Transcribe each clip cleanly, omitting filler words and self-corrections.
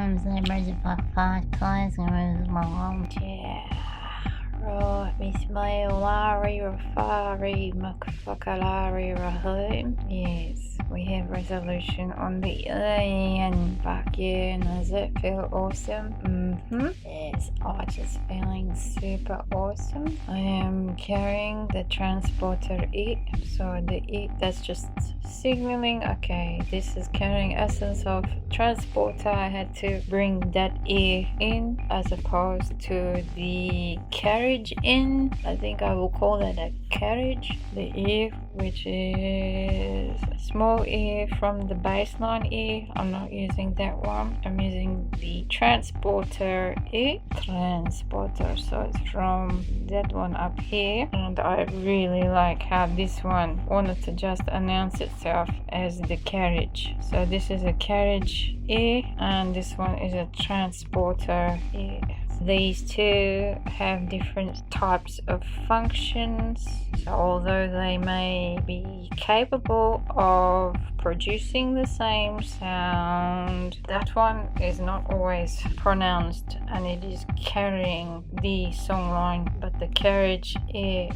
I'm zebras if I fight flies and with my mom. Yeah. Right, Miss Mailari Rafari Makafakalari Rahim. Yes, we have resolution on the A and back here, and does it feel awesome? Yes, I just feeling super awesome. I am carrying the transporter E, so the E that's just signaling, okay, this is carrying essence of transporter. I had to bring that E in as opposed to the carriage in. I think I will call that a carriage. The E, which is a small E from the baseline E, I'm not using that one. I'm using the transporter E. Transporter, so it's from that one up here, and I really like how this one wanted to just announce itself as the carriage. So this is a carriage E and this one is a transporter E. These two have different types of functions, so although they may be capable of producing the same sound, that one is not always pronounced and it is carrying the songline, but the carriage is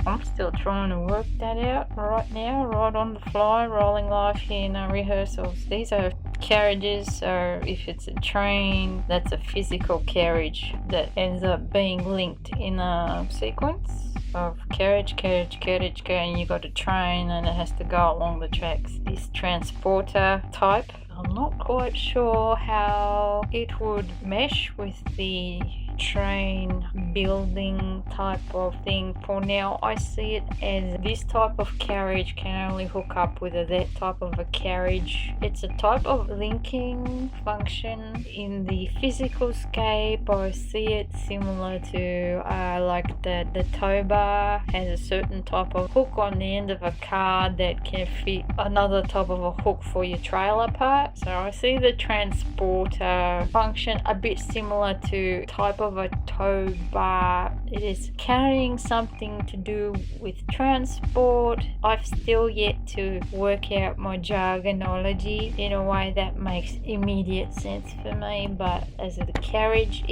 I'm still trying to work that out right now, right on the fly, rolling live here, no rehearsals. These are carriages, so if it's a train, that's a physical carriage that ends up being linked in a sequence of carriage, and you got a train and it has to go along the tracks. This transporter type, I'm not quite sure how it would mesh with the train building type of thing. For now, I see it as this type of carriage can only hook up with that type of a carriage. It's a type of linking function. In the physical scape, I see it similar to like the tow bar has a certain type of hook on the end of a car that can fit another type of a hook for your trailer part. So I see the transporter function a bit similar to type of a tow bar. It is carrying something to do with transport. I've still yet to work out my jargonology in a way that makes immediate sense for me, but as a carriage,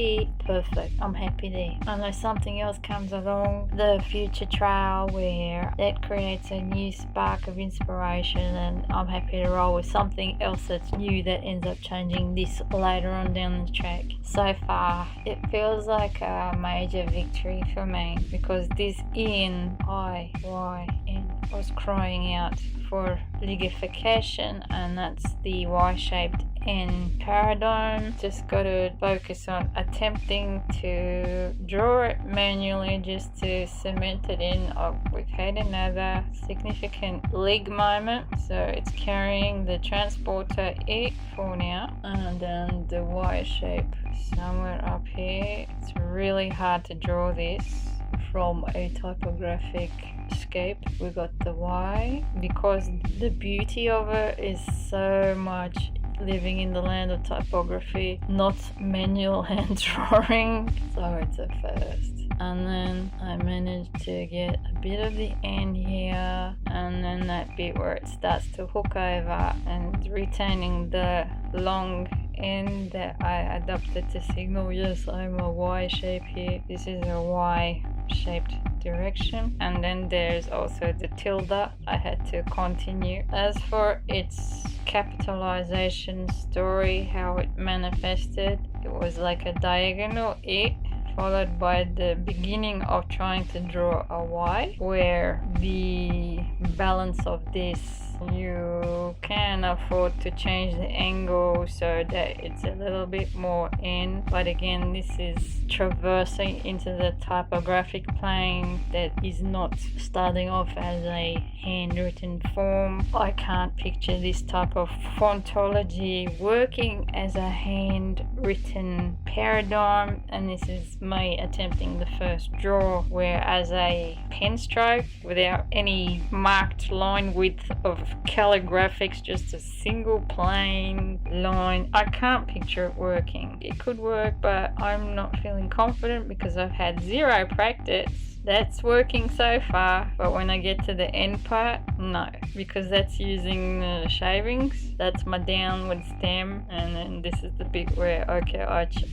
perfect. I'm happy there. Unless something else comes along the future trail where that creates a new spark of inspiration, and I'm happy to roll with something else that's new that ends up changing this later on down the track. So far, it feels like a major victory for me because this Y-N was crying out for ligification, and that's the Y-shaped N paradigm. Just got to focus on attempting to draw it manually just to cement it in. We've had another significant lig moment, so it's carrying the transporter E for now, and then the Y shape somewhere up here. It's really hard to draw this from a typographic scape. We got the Y because the beauty of it is so much living in the land of typography, not manual hand drawing, so it's a first. And then I managed to get a bit of the end here, and then that bit where it starts to hook over and retaining the long end that I adopted to signal, yes, I'm a Y shape here. This is a Y shaped direction, and then there's also the tilde I had to continue. As for its capitalization story, how it manifested, it was like a diagonal E followed by the beginning of trying to draw a Y, where the balance of this, you can afford to change the angle so that it's a little bit more in, but again, this is traversing into the typographic plane that is not starting off as a handwritten form. I can't picture this type of fontology working as a handwritten paradigm, and this is me attempting the first draw, where as a pen stroke without any marked line width of calligraphics, just a single plain line. I can't picture it working. It could work, but I'm not feeling confident because I've had zero practice. That's working so far, but when I get to the end part, no, because that's using the shavings. That's my downward stem, and then this is the bit where, okay,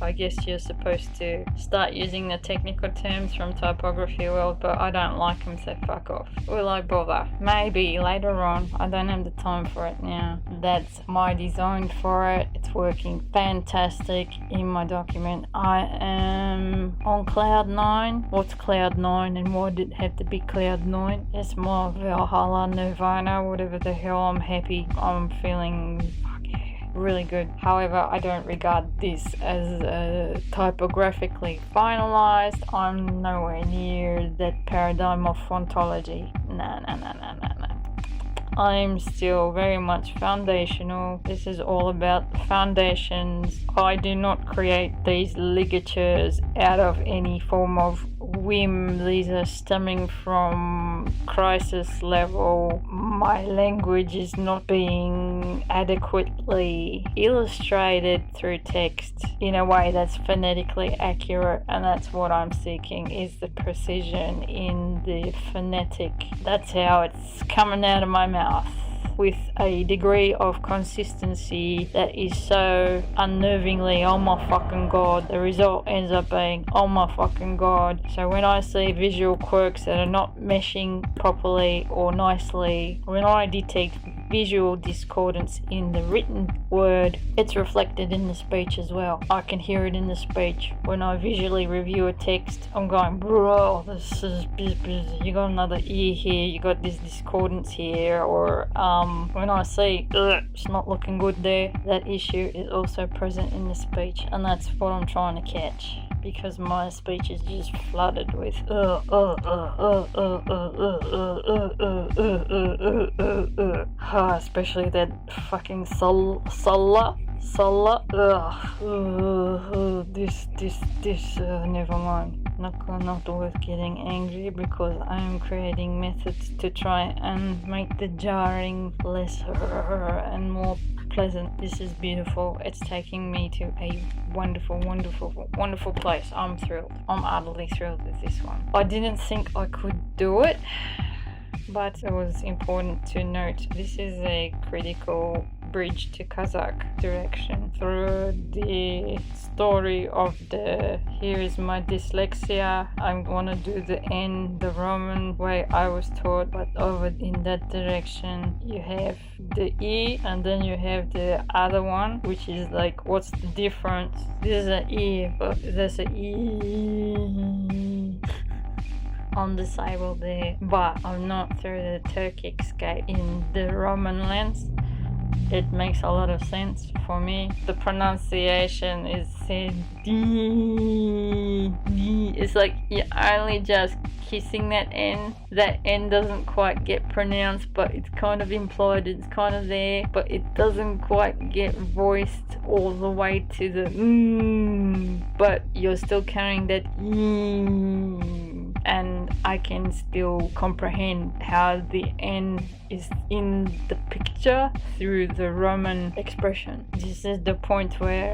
I guess you're supposed to start using the technical terms from typography world, but I don't like them, so fuck off. Will I bother? Maybe later on. I don't have the time for it now. That's my design for it. It's working fantastic in my document. I am on cloud 9. What's cloud 9? And why did it have to be cloud 9? It's more Valhalla, Nirvana, whatever the hell. I'm happy. I'm feeling really good. However, I don't regard this as typographically finalized. I'm nowhere near that paradigm of frontology. Nah. I'm still very much foundational. This is all about foundations. I do not create these ligatures out of any form of whim. These are stemming from crisis level. My language is not being adequately illustrated through text in a way that's phonetically accurate, and that's what I'm seeking, is the precision in the phonetic. That's how it's coming out of my mouth, with a degree of consistency that is so unnervingly, oh my fucking god, the result ends up being, oh my fucking god. So when I see visual quirks that are not meshing properly or nicely, when I detect visual discordance in the written word, it's reflected in the speech as well. I can hear it in the speech. When I visually review a text, I'm going, bro, this is you got another ear here, you got this discordance here, or when I see it's not looking good there, that issue is also present in the speech, and that's what I'm trying to catch, because my speech is just flooded with especially that fucking Sulla. Never mind. Not worth getting angry, because I am creating methods to try and make the jarring lesser and more pleasant. This is beautiful. It's taking me to a wonderful place. I'm thrilled. I'm utterly thrilled with this one. I didn't think I could do it, but it was important to note this is a critical bridge to Kazakh direction through the story of the here is my dyslexia. I'm gonna do the N the Roman way I was taught, but over in that direction you have the E and then you have the other one, which is like, what's the difference? This is an E, but there's an E on the syllable there, but I'm not through the Turkic scale. In the Roman lens, it makes a lot of sense for me. The pronunciation is said D. It's like you're only just kissing that N. That N doesn't quite get pronounced, but it's kind of implied, it's kind of there, but it doesn't quite get voiced all the way to the but you're still carrying that and I can still comprehend how the N is in the picture through the Roman expression. This is the point where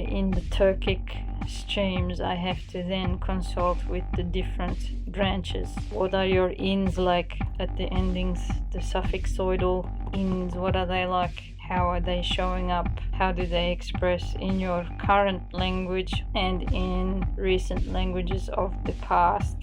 in the Turkic streams I have to then consult with the different branches. What are your ins like at the endings? The suffixoidal ins, what are they like? How are they showing up? How do they express in your current language and in recent languages of the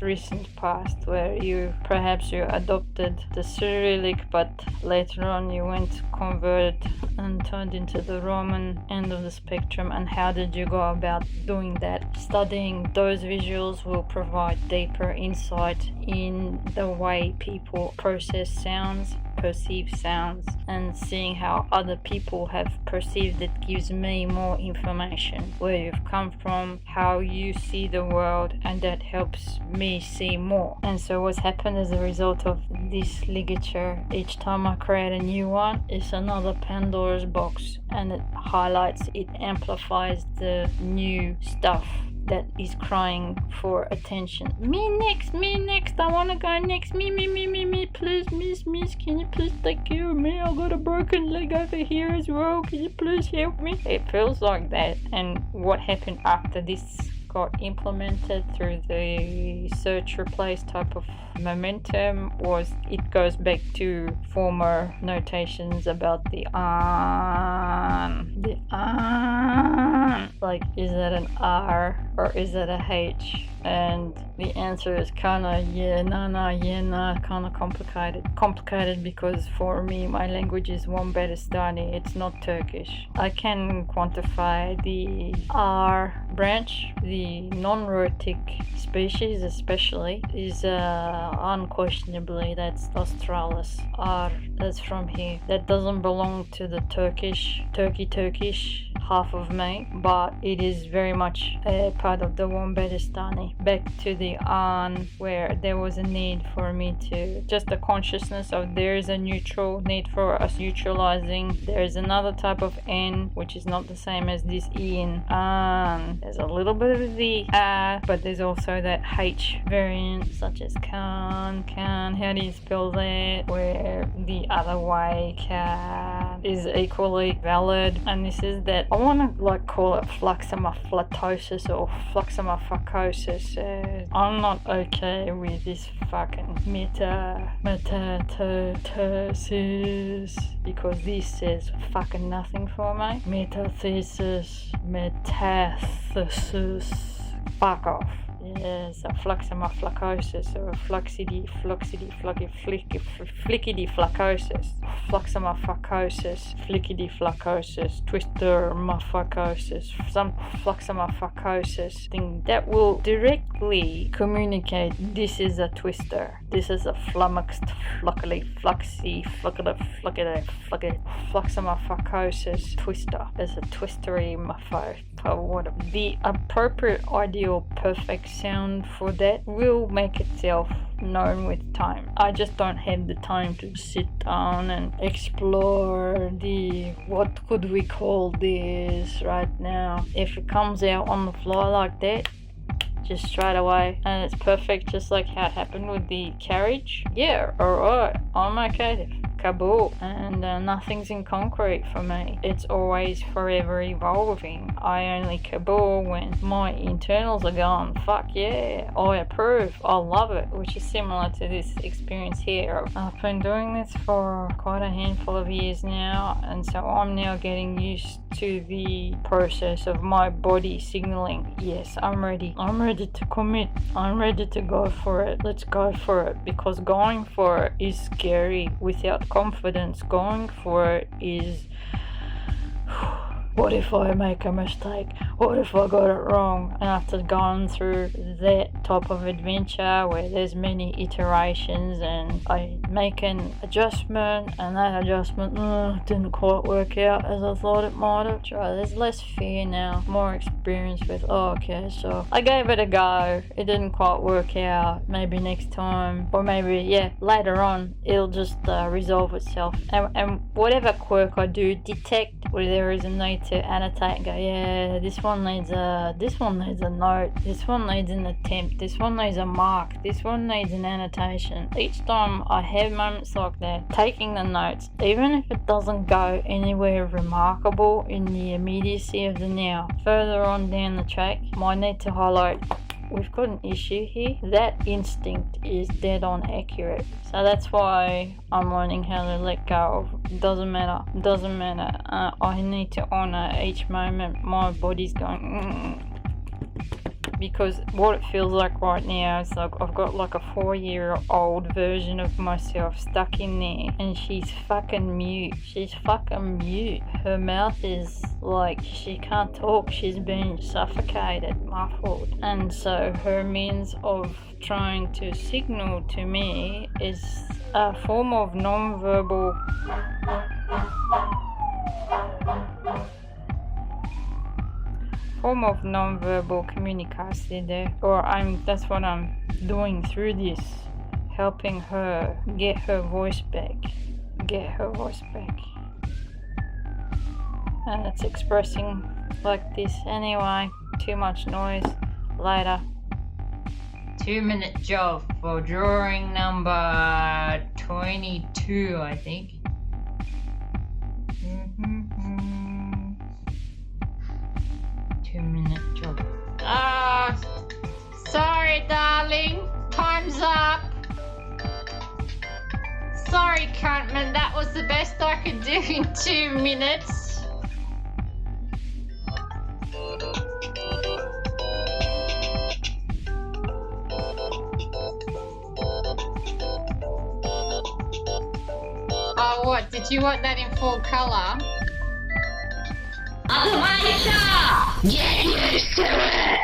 recent past, where you adopted the Cyrillic, but later on you went converted and turned into the Roman end of the spectrum, and how did you go about doing that? Studying those visuals will provide deeper insight in the way people process sounds, perceive sounds, and seeing how other people have perceived it gives me more information, where you've come from, how you see the world, and that helps me see more. And so what's happened as a result of this ligature, each time I create a new one, it's another Pandora's box, and it highlights, it amplifies the new stuff that is crying for attention. Me next, I wanna go next, me, please, miss, can you please take care of me? I got a broken leg over here as well, can you please help me? It feels like that. And what happened after this got implemented through the search replace type of momentum was it goes back to former notations about the like, is that an R or is that a H? And the answer is kinda kinda complicated because for me my language is Wombatistani, it's not Turkish. I can quantify the R branch, the non-rhotic species especially is unquestionably that's Australis. R, that's from here. That doesn't belong to the Turkish half of me, but it is very much a part of the Wombatistani. Back to the An, where there was a need for me to just the consciousness of there is a neutral need for us neutralizing. There is another type of N which is not the same as this E in An. There's a little bit of the but there's also that H variant such as Kahn't. How do you spell that? Where the other way can is equally valid, and this is that I want to like call it fluxomatosis or fluxomatosis. I'm not okay with this fucking metathesis because this says fucking nothing for me. Metathesis, fuck off. Yes, a fluxomatosis or flickity flaccosis, flickity flaccosis, twister maffacosis, some fluxomatosis thing that will directly communicate this is a twister, this is a flummoxed, fluxomatosis twister. There's a twistery muffo. The appropriate, ideal, perfect sound for that will make itself known with time. I just don't have the time to sit down and explore the what could we call this right now. If it comes out on the fly like that, just straight away, and it's perfect, just like how it happened with the carriage. Yeah, alright, I'm okay to Kabul, and nothing's in concrete for me. It's always forever evolving. I only Kabul when my internals are going, fuck yeah, I approve, I love it, which is similar to this experience here. I've been doing this for quite a handful of years now, and so I'm now getting used to the process of my body signaling, yes, I'm ready to commit, I'm ready to go for it, let's go for it, because going for it is scary without confidence. Going for it is, what if I make a mistake? What if I got it wrong? And after going through that type of adventure where there's many iterations and I make an adjustment and that adjustment didn't quite work out as I thought it might have. Sure, there's less fear now, more experience with, okay, so I gave it a go, it didn't quite work out, maybe next time, or maybe, later on, it'll just resolve itself. And whatever quirk I do detect where there is a need to annotate and go, this one needs a note, this one needs an attempt, this one needs a mark, this one needs an annotation. Each time I have moments like that, taking the notes, even if it doesn't go anywhere remarkable in the immediacy of the now, further on down the track, might need to highlight, we've got an issue here. That instinct is dead on accurate. So that's why I'm learning how to let go of. Doesn't matter. I need to honor each moment my body's going because what it feels like right now is like I've got like a 4-year-old version of myself stuck in there, and she's fucking mute. Her mouth is like, she can't talk, she's been suffocated, muffled, and so her means of trying to signal to me is a form of non-verbal communication there, or that's what I'm doing through this, helping her get her voice back, and it's expressing like this anyway. Too much noise, later. 2-minute job for drawing number 22, I think. 2-minute job. Sorry, darling. Time's up. Sorry, Kahn't, that was the best I could do in 2 minutes. Oh, what? Did you want that in full colour? Get used to it!